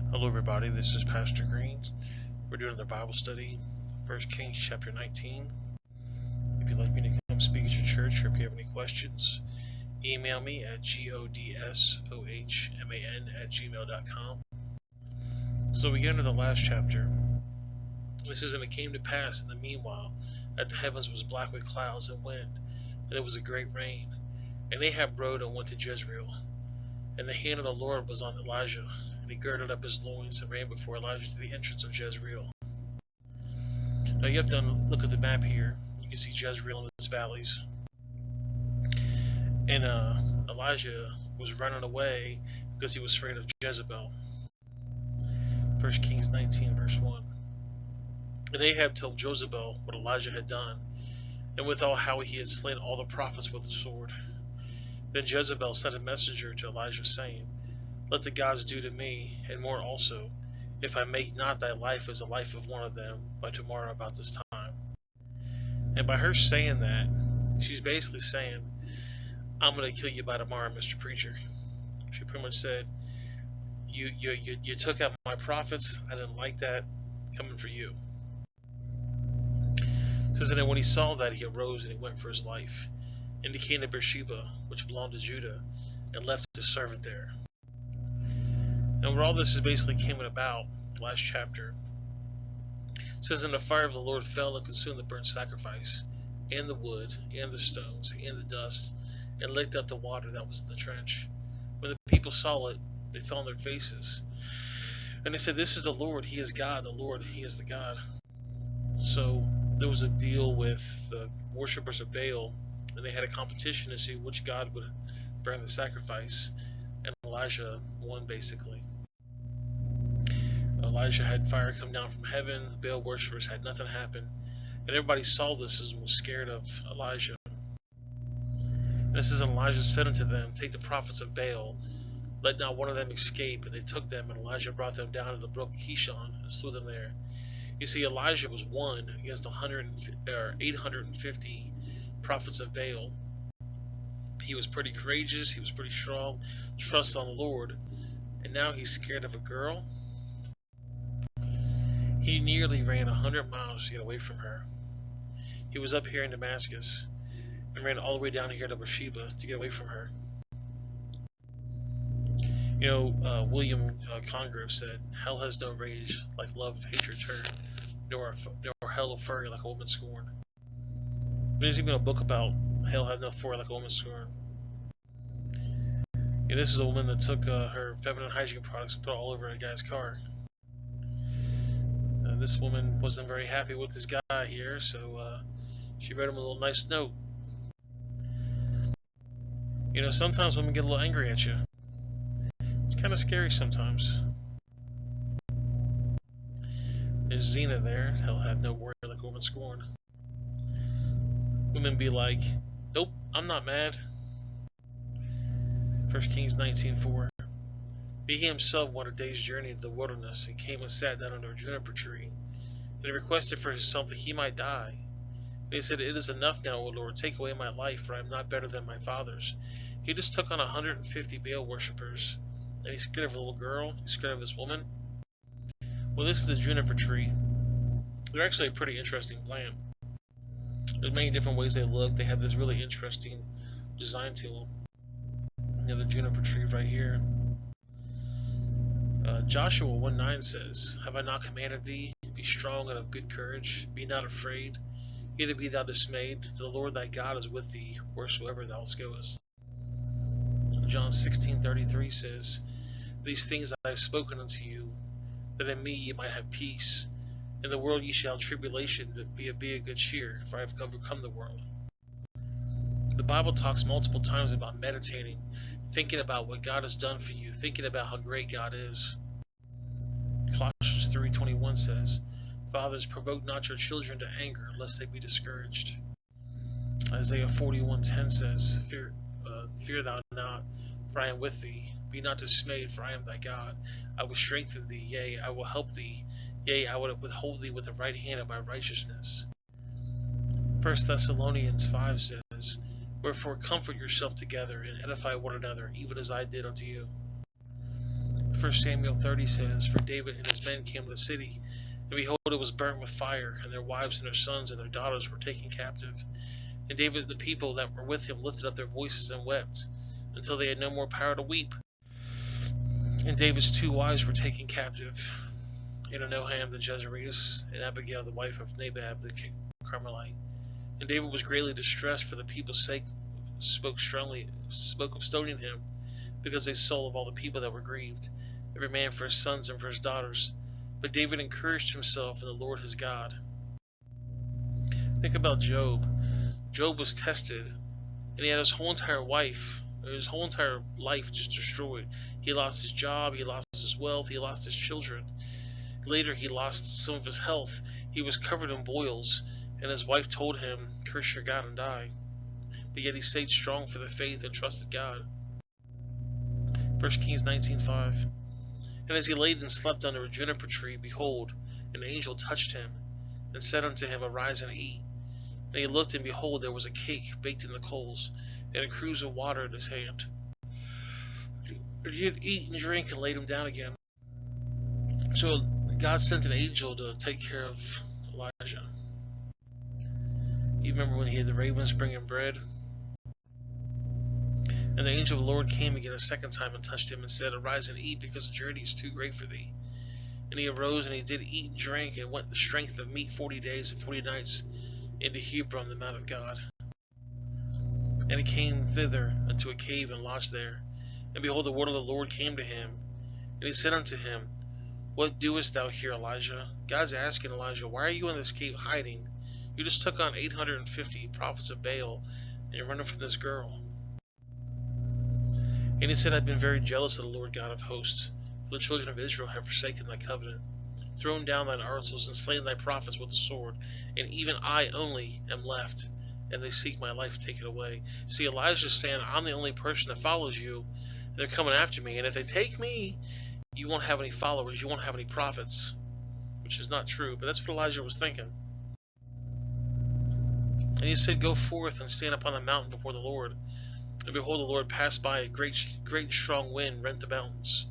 Hello everybody, this is Pastor Green. We're doing another Bible study, 1 Kings chapter 19. If you'd like me to come speak at your church or if you have any questions, email me at godsohman@gmail.com. So we get into the last chapter. This is, and it came to pass in the meanwhile that the heavens was black with clouds and wind, and there was a great rain. And Ahab rode and went to Jezreel. And the hand of the Lord was on Elijah, and he girded up his loins and ran before Elijah to the entrance of Jezreel. Now you have to look at the map here. You can see Jezreel and its valleys. And Elijah was running away because he was afraid of Jezebel. 1 Kings 19 verse 1. And Ahab told Jezebel what Elijah had done, and withal how he had slain all the prophets with the sword. Then Jezebel sent a messenger to Elijah, saying, Let the gods do to me, and more also, if I make not thy life as the life of one of them by tomorrow about this time. And by her saying that, she's basically saying, I'm going to kill you by tomorrow, Mr. Preacher. She pretty much said, you took out my prophets. I didn't like that. Coming for you. It says, and then when he saw that, he arose and he went for his life. And he came to Beersheba, which belonged to Judah, and left his servant there. And where all this is basically came about, the last chapter, it says, and the fire of the Lord fell and consumed the burnt sacrifice, and the wood, and the stones, and the dust, and licked up the water that was in the trench. When the people saw it, they fell on their faces. And they said, This is the Lord, he is God, the Lord, he is the God. So there was a deal with the worshippers of Baal, and they had a competition to see which god would burn the sacrifice, and Elijah won basically. Elijah had fire come down from heaven, the Baal worshippers had nothing happen, and everybody saw this and was scared of Elijah. And this is, and Elijah said unto them, Take the prophets of Baal, let not one of them escape. And they took them, and Elijah brought them down to the brook Kishon and slew them there. You see, Elijah was one against 850 prophets of Baal. He was pretty courageous, he was pretty strong, trust on the Lord, and now he's scared of a girl. He nearly ran 100 miles to get away from her. He was up here in Damascus and ran all the way down here to Beersheba to get away from her. You know, William Congreve said, Hell has no rage like love, hatred, turn, nor hell of fury like a woman scorned. There's even a book about hell had no fury like a woman scorned. Yeah, this is a woman that took her feminine hygiene products and put it all over a guy's car. This woman wasn't very happy with this guy here, so she wrote him a little nice note. You know, sometimes women get a little angry at you. It's kind of scary sometimes. There's Zena there. Hell had no worry like a woman scorned. Women be like, Nope, I'm not mad. 1 Kings 19:4. But he himself went a day's journey into the wilderness, and came and sat down under a juniper tree. And he requested for himself that he might die. And he said, It is enough now, O Lord, take away my life, for I am not better than my fathers. He just took on 150 Baal worshippers, and he's scared of a little girl, he's scared of this woman. Well, this is the juniper tree. They're actually a pretty interesting plant. There's many different ways they look. They have this really interesting design to them. You know, the juniper tree right here. Joshua 1:9 says, Have I not commanded thee? Be strong and of good courage. Be not afraid. Neither be thou dismayed. For the Lord thy God is with thee, wheresoever thou goest. John 16:33 says, These things I have spoken unto you, that in me ye might have peace. In the world ye shall have tribulation, but be of good cheer, for I have overcome the world. The Bible talks multiple times about meditating, thinking about what God has done for you, thinking about how great God is. Colossians 3:21 says, Fathers, provoke not your children to anger, lest they be discouraged. Isaiah 41:10 says, Fear thou not, for I am with thee. Be not dismayed, for I am thy God. I will strengthen thee, yea, I will help thee. Yea, I will withhold thee with the right hand of my righteousness. 1 Thessalonians 5 says, Wherefore comfort yourself together, and edify one another, even as I did unto you. 1 Samuel 30 says, For David and his men came to the city, and behold, it was burnt with fire, and their wives and their sons and their daughters were taken captive. And David and the people that were with him lifted up their voices and wept, until they had no more power to weep. And David's 2 wives were taken captive, Ahinoam the Jezreelite, and Abigail the wife of Nabal the Carmelite. And David was greatly distressed for the people's sake, spoke of stoning him, because they soul of all the people that were grieved, every man for his sons and for his daughters. But David encouraged himself in the Lord his God. Think about Job. Job was tested, and he had his whole entire life just destroyed. He lost his job, he lost his wealth, he lost his children. Later he lost some of his health. He was covered in boils, and his wife told him, curse your God and die. But yet he stayed strong for the faith and trusted God. 1 Kings 19:5. And as he laid and slept under a juniper tree, behold, an angel touched him, and said unto him, Arise and eat. And he looked, and behold, there was a cake baked in the coals, and a cruse of water in his hand. And he did eat and drink, and laid him down again. So God sent an angel to take care of Elijah. You remember when he had the ravens bringing bread? And the angel of the Lord came again a second time and touched him and said, Arise and eat, because the journey is too great for thee. And he arose, and he did eat and drink, and went the strength of meat 40 days and 40 nights into Hebron, the mount of God. And he came thither unto a cave and lodged there. And behold, the word of the Lord came to him. And he said unto him, What doest thou here, Elijah? God's asking Elijah, Why are you in this cave hiding? You just took on 850 prophets of Baal, and you're running from this girl. And he said, I've been very jealous of the Lord God of hosts, for the children of Israel have forsaken thy covenant, thrown down thine altars, and slain thy prophets with the sword, and even I only am left, and they seek my life to take it away. See, Elijah's saying, I'm the only person that follows you, and they're coming after me, and if they take me, you won't have any followers, you won't have any prophets, which is not true, but that's what Elijah was thinking. And he said, Go forth and stand upon the mountain before the Lord. And behold, the Lord passed by, a great and strong wind rent the mountains,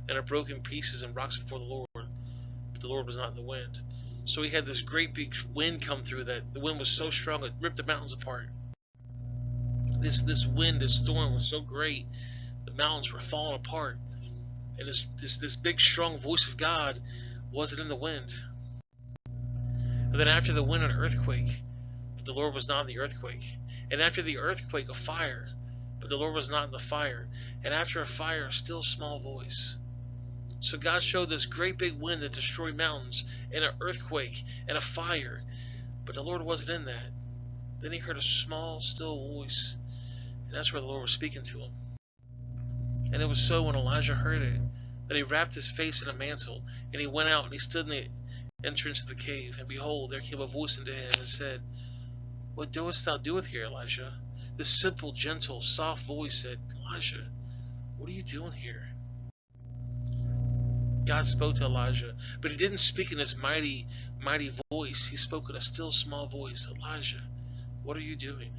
and it broke in pieces and rocks before the Lord. But the Lord was not in the wind. So he had this great big wind come through, that the wind was so strong it ripped the mountains apart. This wind, this storm was so great, the mountains were falling apart. And this big strong voice of God wasn't in the wind. And then after the wind, an earthquake, but the Lord was not in the earthquake. And after the earthquake, a fire, but the Lord was not in the fire. And after a fire, a still small voice. So God showed this great big wind that destroyed mountains, and an earthquake, and a fire, but the Lord wasn't in that. Then he heard a small, still voice, and that's where the Lord was speaking to him. And it was so when Elijah heard it, that he wrapped his face in a mantle, and he went out, and he stood in the entrance of the cave. And behold, there came a voice unto him, and said, What doest thou doeth here, Elijah? This simple, gentle, soft voice said, Elijah, what are you doing here? God spoke to Elijah, but he didn't speak in his mighty, mighty voice. He spoke in a still small voice. Elijah, what are you doing?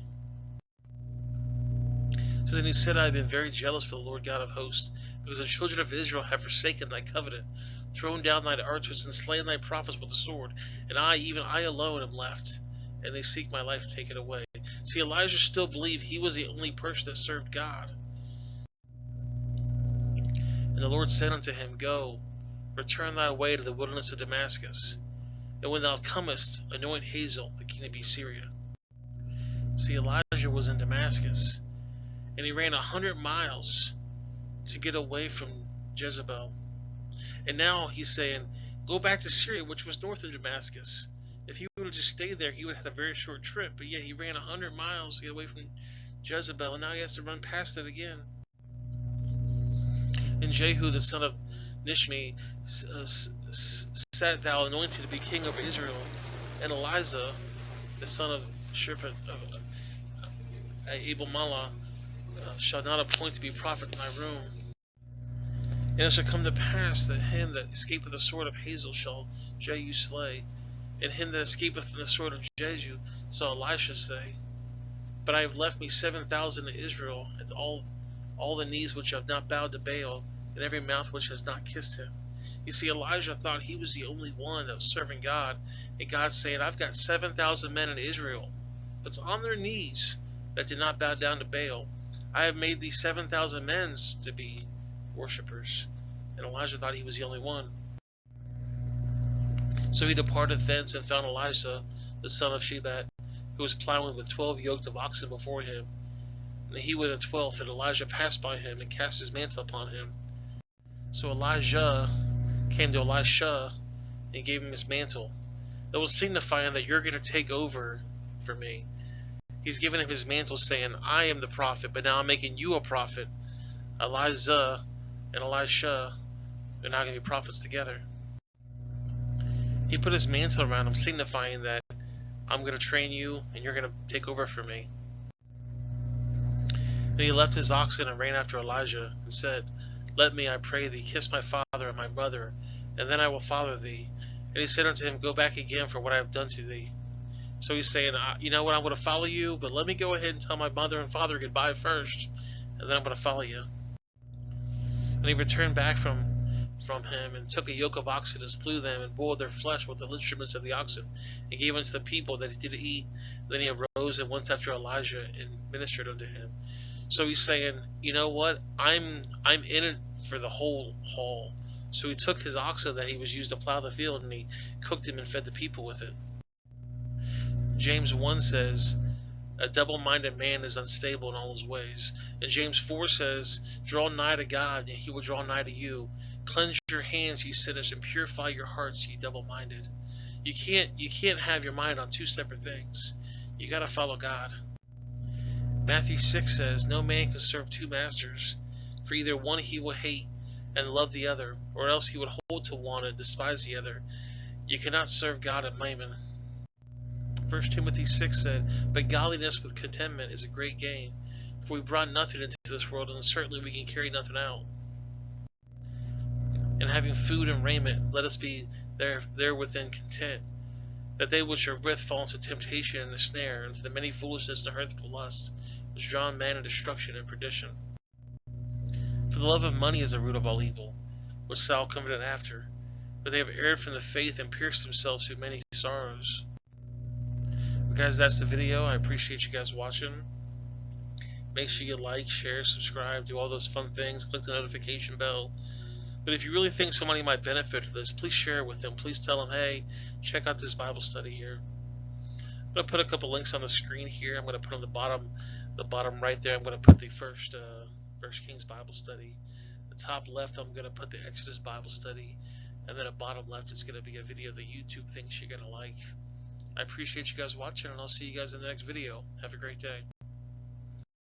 So then he said, I have been very jealous for the Lord God of hosts, because the children of Israel have forsaken thy covenant, thrown down thine altars, and slain thy prophets with the sword. And I, even I alone, am left, and they seek my life to take it away. See, Elijah still believed he was the only person that served God. And the Lord said unto him, Go, return thy way to the wilderness of Damascus, and when thou comest, anoint Hazael, the king of Syria. See, Elijah was in Damascus, and he ran 100 miles to get away from Jezebel. And now he's saying, go back to Syria, which was north of Damascus. If he would have just stayed there, he would have had a very short trip. But yet he ran 100 miles to get away from Jezebel, and now he has to run past it again. And Jehu, the son of Nishmi, sat thou anointed to be king over Israel. And Elisha, the son of Shaphat of Abel-Malah, shall not appoint to be prophet in thy room. And it shall come to pass that him that escapeth the sword of Hazael shall Jehu slay, and him that escapeth from the sword of Jehu shall Elisha say. But I have left me 7,000 in Israel, and all the knees which have not bowed to Baal, and every mouth which has not kissed him. You see, Elijah thought he was the only one that was serving God, and God's saying, I've got 7,000 men in Israel that's on their knees that did not bow down to Baal. I have made these 7,000 men to be worshippers. And Elijah thought he was the only one. So he departed thence and found Elisha, the son of Shaphat, who was plowing with 12 yokes of oxen before him. And he with the 12th, and Elijah passed by him and cast his mantle upon him. So Elijah came to Elisha and gave him his mantle. That was signifying that you're going to take over for me. He's given him his mantle, saying, I am the prophet, but now I'm making you a prophet. Elijah and Elisha are now going to be prophets together. He put his mantle around him, signifying that I'm going to train you and you're going to take over for me. Then he left his oxen and ran after Elijah and said, Let me, I pray thee, kiss my father and my mother, and then I will follow thee. And he said unto him, Go back again for what I have done to thee. So he's saying, you know what, I'm going to follow you, but let me go ahead and tell my mother and father goodbye first, and then I'm going to follow you. And he returned back from him, and took a yoke of oxen, and slew them, and boiled their flesh with the instruments of the oxen, and gave unto the people that he did eat. Then he arose and went after Elijah, and ministered unto him. So he's saying, you know what, I'm in it for the whole haul. So he took his oxen that he was used to plow the field, and he cooked him and fed the people with it. James 1 says, a double-minded man is unstable in all his ways. And James 4 says, Draw nigh to God, and he will draw nigh to you. Cleanse your hands, ye sinners, and purify your hearts, ye double-minded. You can't have your mind on two separate things. You got to follow God. Matthew 6 says, No man can serve two masters, for either one he will hate and love the other, or else he would hold to one and despise the other. You cannot serve God and mammon. 1 Timothy 6 said, But godliness with contentment is a great gain, for we brought nothing into this world, and certainly we can carry nothing out. And having food and raiment, let us be therewithin content, that they which are with fall into temptation and a snare, and to the many foolishness and hurtful lusts, which draw man into destruction and perdition. For the love of money is the root of all evil, which Saul committed after, but they have erred from the faith and pierced themselves through many sorrows. Guys, that's the video. I appreciate you guys watching. Make sure you like, share, subscribe, do all those fun things. Click the notification bell. But if you really think somebody might benefit from this, please share it with them. Please tell them, hey, check out this Bible study here. I'm going to put a couple links on the screen here. I'm going to put on the bottom right there, I'm going to put the First Kings Bible study. The top left, I'm going to put the Exodus Bible study. And then at bottom left is going to be a video of the YouTube things you're going to like. I appreciate you guys watching, and I'll see you guys in the next video. Have a great day.